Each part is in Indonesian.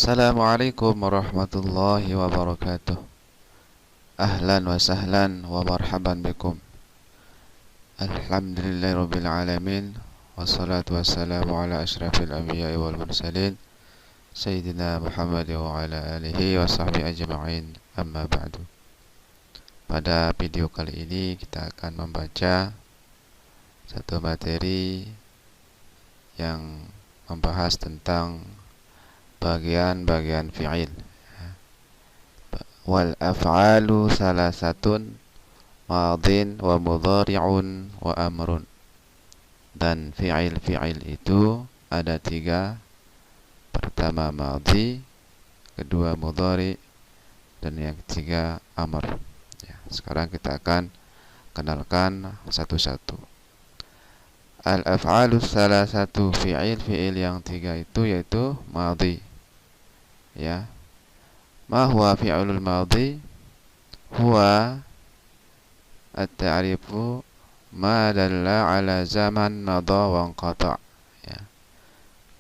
Assalamualaikum warahmatullahi wabarakatuh. Ahlan wa sahlan wa marhaban bikum. Alhamdulillahirabbil alamin. Wassalatu wassalamu ala asyrafil anbiya'i wal mursalin Sayyidina Muhammad wa ala alihi wa sahbihi ajma'in. Amma ba'du. Pada video kali ini kita akan membaca satu materi yang membahas tentang bagian-bagian fi'il. Wal af'alu salasatun madin wa mudhari'un wa amrun. Dan fi'il itu ada tiga. Pertama madhi, kedua mudhari, dan yang ketiga amr. Sekarang kita akan kenalkan satu-satu. Al-af'alu salasatu, fi'il yang tiga itu yaitu madhi. Ya. Ma huwa fi'lul madhi? Huwa at-ta'rifu ma dalla ala zaman madha wa anqata'. Ya.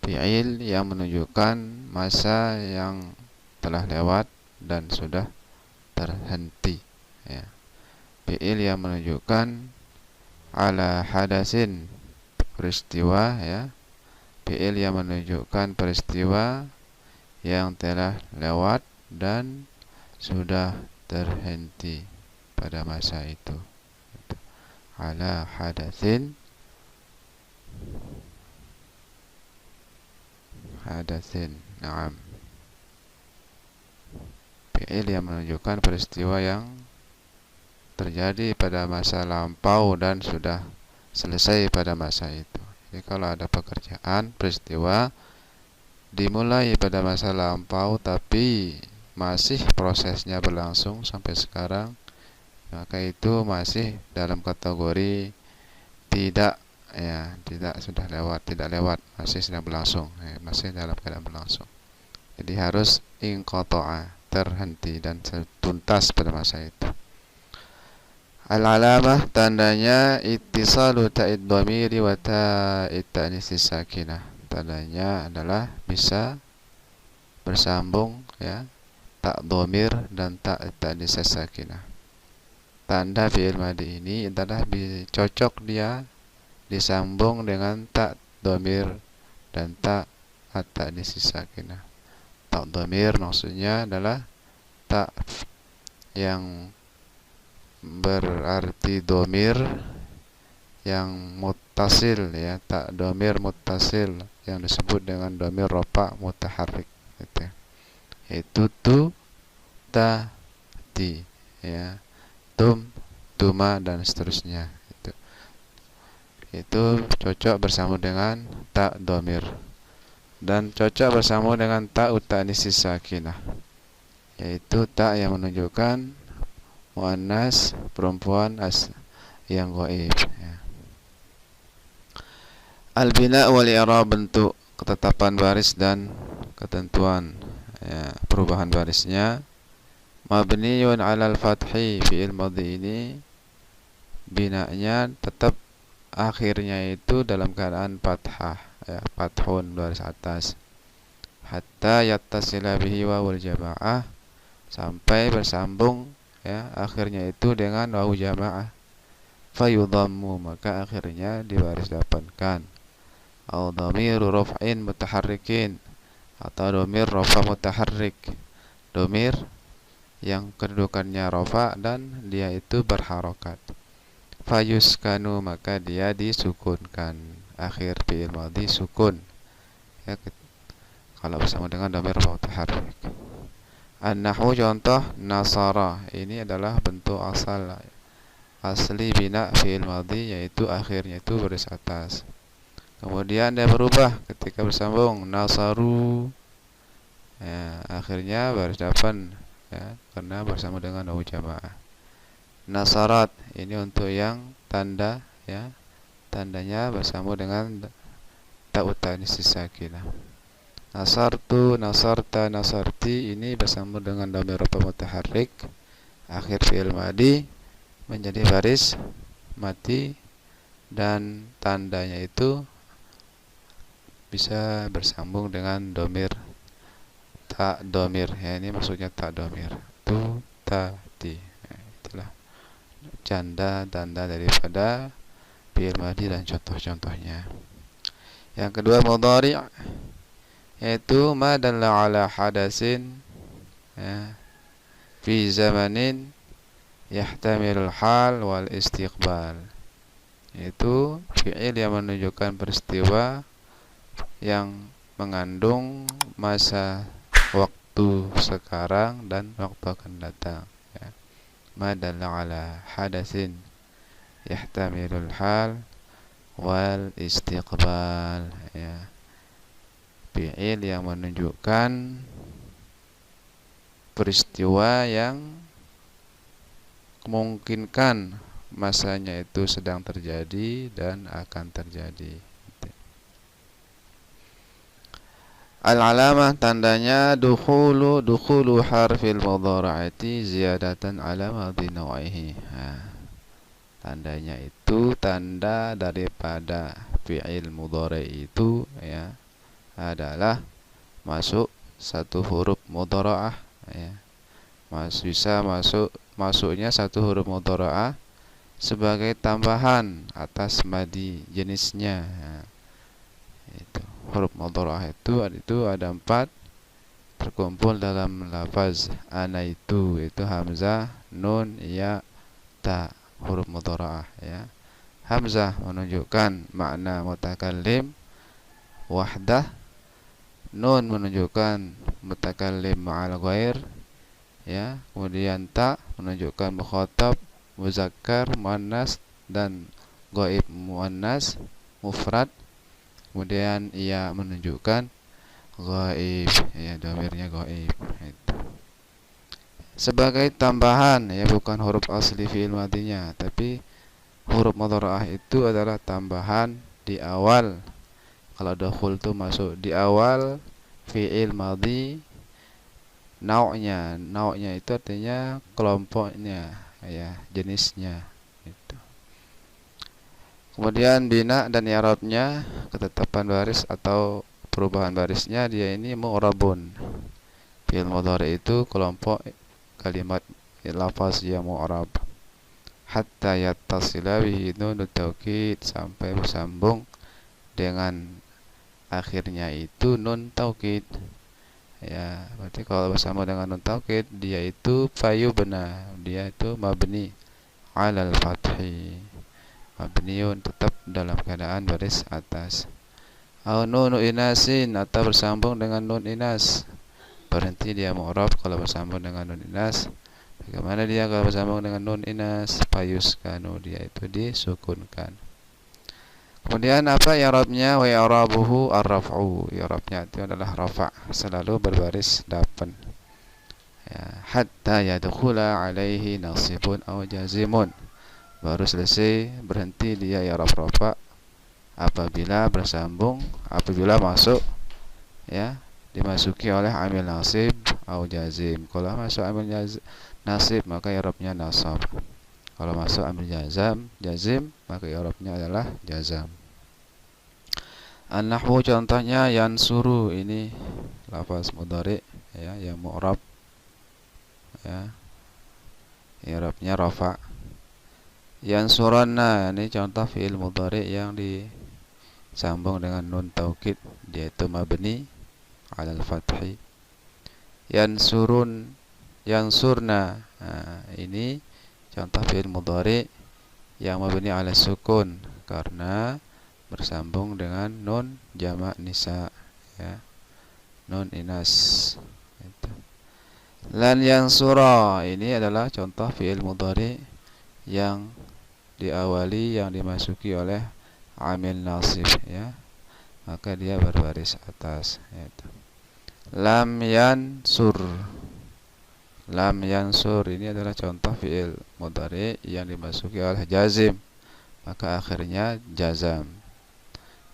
Fi'il yang menunjukkan masa yang telah lewat dan sudah terhenti. Ya. Fi'il yang menunjukkan ala hadasin, peristiwa, ya. Fi'il yang menunjukkan peristiwa yang telah lewat dan sudah terhenti pada masa itu. Ala hadasin, na'am. Fi'il yang menunjukkan peristiwa yang terjadi pada masa lampau dan sudah selesai pada masa itu. Jadi kalau ada pekerjaan, peristiwa dimulai pada masa lampau tapi masih prosesnya berlangsung sampai sekarang, maka itu masih dalam kategori tidak sudah lewat, tidak lewat, masih sedang berlangsung, masih dalam keadaan berlangsung. Jadi harus inqata'a, terhenti dan tuntas pada masa itu. Al-alamah, tandanya ittisalu ta'id dhamiri wa ta'id ta'nisi sakinah. Tandanya adalah bisa bersambung, ya, tak dhamir dan ta'id ta'nisi sakinah. Tanda fi'il madhi ini adalah cocok dia disambung dengan tak dhamir dan ta'id ta'nisi sakinah. Tak dhamir maksudnya adalah tak yang berarti domir yang muttasil, ya, tak domir muttasil yang disebut dengan domir rofa mutaharrik, gitu. Itu tu, ta, ti, ya, tum, tuma dan seterusnya. Itu cocok bersama dengan tak domir dan cocok bersama dengan tak utanis sakinah, yaitu tak yang menunjukkan muannas, perempuan, yang ghaib, ya. Al-bina wal i'rab, bentuk, ketetapan baris dan ketentuan, ya, perubahan barisnya. Mabniyun 'alal fathi, fi'il madhi ini binanya tetap akhirnya itu dalam keadaan fathah, ya, fathun, baris atas. Hatta yattasila bihi wawul jama'ah, sampai bersambung, ya, akhirnya itu dengan wawu jamaah. Fayudhammu, maka akhirnya dibaris dapatkan. Au dhamiru raf'in mutaharrikin, atau dhamir rafa mutaharrik, dhamir yang kedudukannya rafa dan dia itu berharokat. Fayuskanu, maka dia disukunkan. Akhir fi'il madhi sukun, ya, kalau bersama dengan dhamir rafa mutaharrik. An-nahwu, contoh nasara, ini adalah bentuk asli bina fi'il madhi, yaitu akhirnya itu baris atas. Kemudian dia berubah ketika bersambung nasaru, ya, akhirnya baris depan, ya, karena bersama dengan wawu jamaah. Nasarat, ini untuk yang tanda, ya, tandanya bersama dengan ta'ut ta'nis sakinah. Nasartu, nasarta, nasarti, ini bersama dengan dhamir rafa mutaharrik. Akhir fi'il madhi menjadi baris mati dan tandanya itu bisa bersambung dengan dhamir tak domir. Ya, ini maksudnya tak domir. Tu tadi. Itulah janda tanda daripada fi'il madhi dan contoh-contohnya. Yang kedua mudhari' yaitu ma dalla ala hadasin ya, fi zamanin yahtamilul hal wal istiqbal. Yaitu fi'il yang menunjukkan peristiwa yang mengandung masa waktu sekarang dan waktu akan datang ya. Ma dalla ala hadasin yahtamilul hal wal istiqbal ya. Fi'il yang menunjukkan peristiwa yang memungkinkan masanya itu sedang terjadi dan akan terjadi. Al-alamah tandanya dukhulu harfil mudhara'ati ziyadatan ala madhi naw'ihi. Tandanya itu tanda daripada fi'il mudhari' itu ya adalah masuk satu huruf mudhara'ah ya. Bisa masuknya satu huruf mudhara'ah sebagai tambahan atas madhi jenisnya ya. Itu huruf mudhara'ah itu ada 4 terkumpul dalam lafaz ana itu hamzah, nun, ya, ta, huruf mudhara'ah ya. Hamzah menunjukkan makna mutakallim wahdah, nun menunjukkan mutakallim ma'al ghair ya, kemudian ta menunjukkan mukhatab muzakkar muannas dan ghaib muannas mufrad, kemudian ia menunjukkan ghaib ya, dhamirnya ghaib itu. Sebagai tambahan ya, bukan huruf asli fi'il madhinya, tapi huruf mudhara'ah itu adalah tambahan di awal. Kalau dukhul itu masuk di awal fi'il madhi, nau'nya itu artinya kelompoknya ya, jenisnya itu. Kemudian bina dan i'rabnya, ketetapan baris atau perubahan barisnya, dia ini mu'rabun. Fi'il mudhari itu kelompok kalimat lafaz yang mu'rab. Hatta yattasila bihi nun taukid, sampai bersambung dengan akhirnya itu nun taukid ya. Berarti kalau bersama dengan nun taukid, dia itu fayubna, dia itu mabni alal fathi, mabniun, tetap dalam keadaan baris atas. Au nunu inasin, atau bersambung dengan nun inas, berhenti dia mu'rab kalau bersambung dengan nun inas. Bagaimana dia kalau bersambung dengan nun inas? Fayuskanu, dia itu disukunkan. Kemudian apa i'rabnya? Wa i'rabuhu ar-raf'u. I'rabnya itu adalah rafa', selalu berbaris dapan ya. Hatta yadkhula alaihi nasibun aw jazimun, baru selesai, berhenti dia i'rab rafa' apabila masuk ya, dimasuki oleh amil nasib atau jazim. Kalau masuk amil nasib maka i'rabnya nasab. Kalau masuk amil jazim maka i'rabnya adalah jazam. An-nahwu contohnya yansuru, ini lafaz mudhari ya, yang mu'rab ya, i'rabnya rafa'. Yansuranna, ini contoh fi'il mudhari yang disambung dengan nun taukid, dia itu mabni 'alal fathi. Yansurna, ini contoh fi'il mudhari yang mabni 'ala sukun karena bersambung dengan nun jamak nisa ya, nun inas itu. Lan yansura, ini adalah contoh fi'il mudhari yang diawali, yang dimasuki oleh amil nasib ya, maka dia berbaris atas yaitu. Lam yansur, ini adalah contoh fi'il mudhari yang dimasuki oleh jazim, maka akhirnya jazam.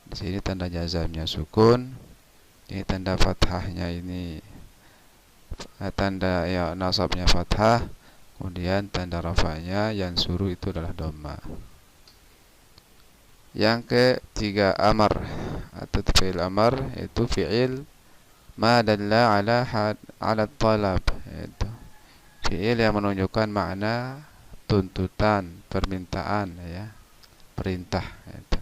Di sini tanda jazamnya sukun, ini tanda fathahnya, ini tanda ya nasabnya fathah, kemudian tanda rafa'nya yansuru itu adalah dhamma. Yang ketiga amar atau fi'il amar, itu fi'il ma dalla ala talab, yaitu fi'il yang menunjukkan makna tuntutan, permintaan, ya, perintah, yaitu.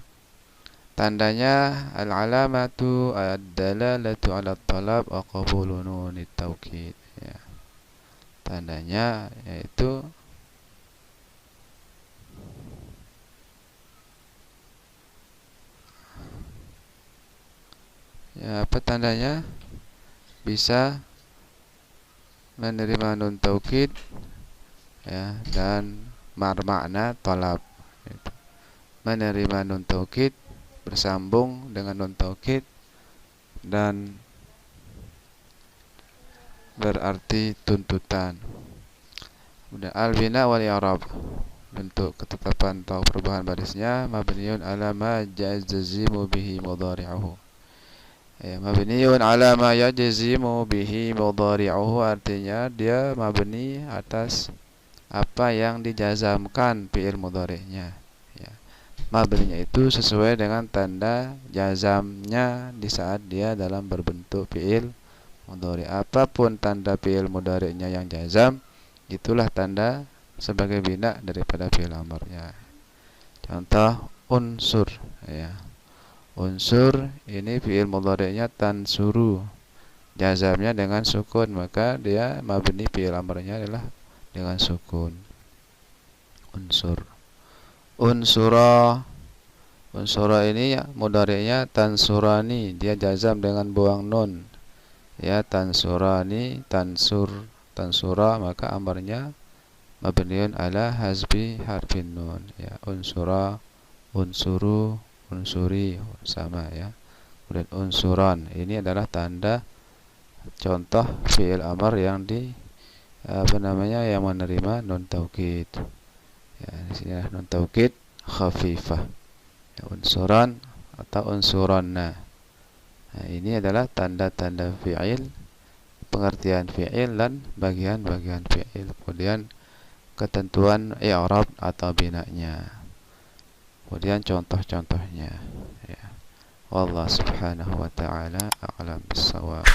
Tandanya al-alamatu ad-dalalatu ala talab wa qabulu nunit taukid, ya. Tandanya yaitu ya, apa tandanya? Bisa menerima nun taukid, ya, dan makna talab, gitu. Menerima nun taukid bersambung dengan nun taukid dan berarti tuntutan. Kemudian al-bina wal i'rab, bentuk ketetapan atau perubahan barisnya mabniun ala ma jazimu bihi mudhari'uhu. Ya, mabniun ala ma yajzimu bihi mudhari'uhu artinya dia mabni atas apa yang dijazamkan fi'il mudhari'nya. Ya. Mabninya itu sesuai dengan tanda jazamnya di saat dia dalam berbentuk fi'il mudhari'. Apapun tanda fi'il mudhari'nya yang jazam, itulah tanda sebagai bina daripada fi'il amrnya. Contoh unsur, ya. Unsur ini fi'il mudhari'nya tansuru, jazamnya dengan sukun, maka dia mabni fi'il amrnya adalah dengan sukun. Unsur. Unsura, unsura ini ya, mudhari'nya tansurani, dia jazam dengan buang nun, ya, tansurani, tansur, tansura, maka amrnya mabniun ala hazbi harfin nun, ya. Unsura, unsuru, unsuri, sama, ya. Kemudian unsuran, ini adalah tanda contoh fi'il amr yang yang menerima nun taukid. Ya, di sini adalah nun taukid khafifah. Ya, unsuran atau unsuranna. Nah, ini adalah tanda-tanda fi'il, pengertian fi'il dan bagian-bagian fi'il. Kemudian ketentuan i'rab atau binanya. Kemudian contoh-contohnya, ya. Wallahu subhanahu wa ta'ala a'lam bis-shawab.